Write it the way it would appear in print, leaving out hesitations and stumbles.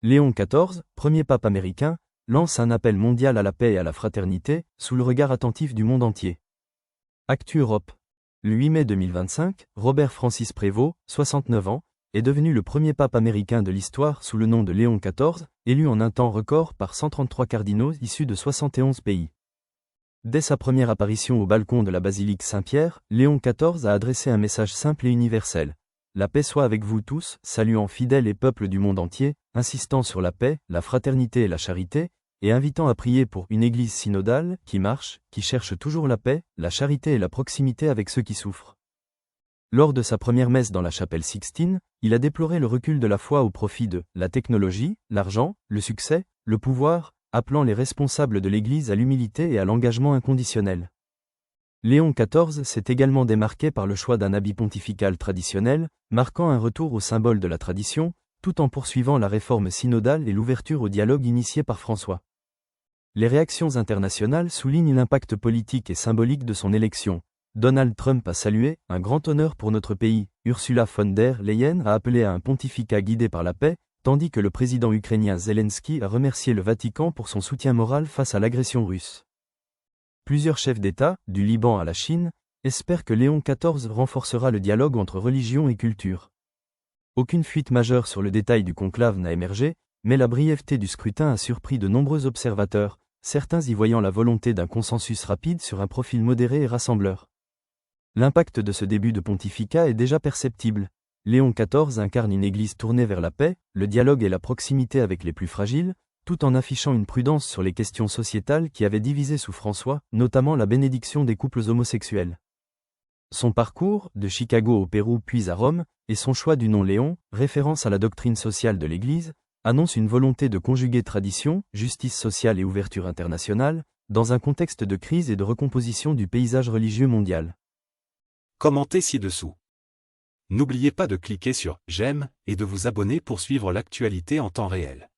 Léon XIV, premier pape américain, lance un appel mondial à la paix et à la fraternité, sous le regard attentif du monde entier. Actu Europe. Le 8 mai 2025, Robert Francis Prévost, 69 ans, est devenu le premier pape américain de l'histoire sous le nom de Léon XIV, élu en un temps record par 133 cardinaux issus de 71 pays. Dès sa première apparition au balcon de la basilique Saint-Pierre, Léon XIV a adressé un message simple et universel. La paix soit avec vous tous, saluant fidèles et peuples du monde entier, insistant sur la paix, la fraternité et la charité, et invitant à prier pour une église synodale, qui marche, qui cherche toujours la paix, la charité et la proximité avec ceux qui souffrent. Lors de sa première messe dans la chapelle Sixtine, il a déploré le recul de la foi au profit de la technologie, l'argent, le succès, le pouvoir, appelant les responsables de l'Église à l'humilité et à l'engagement inconditionnel. Léon XIV s'est également démarqué par le choix d'un habit pontifical traditionnel, marquant un retour au symbole de la tradition, tout en poursuivant la réforme synodale et l'ouverture au dialogue initié par François. Les réactions internationales soulignent l'impact politique et symbolique de son élection. Donald Trump a salué « un grand honneur pour notre pays », Ursula von der Leyen a appelé à un pontificat guidé par la paix, tandis que le président ukrainien Zelensky a remercié le Vatican pour son soutien moral face à l'agression russe. Plusieurs chefs d'État, du Liban à la Chine, espèrent que Léon XIV renforcera le dialogue entre religion et culture. Aucune fuite majeure sur le détail du conclave n'a émergé, mais la brièveté du scrutin a surpris de nombreux observateurs, certains y voyant la volonté d'un consensus rapide sur un profil modéré et rassembleur. L'impact de ce début de pontificat est déjà perceptible. Léon XIV incarne une église tournée vers la paix, le dialogue et la proximité avec les plus fragiles, tout en affichant une prudence sur les questions sociétales qui avaient divisé sous François, notamment la bénédiction des couples homosexuels. Son parcours, de Chicago au Pérou puis à Rome, et son choix du nom Léon, référence à la doctrine sociale de l'Église, annoncent une volonté de conjuguer tradition, justice sociale et ouverture internationale, dans un contexte de crise et de recomposition du paysage religieux mondial. Commentez ci-dessous. N'oubliez pas de cliquer sur « J'aime » et de vous abonner pour suivre l'actualité en temps réel.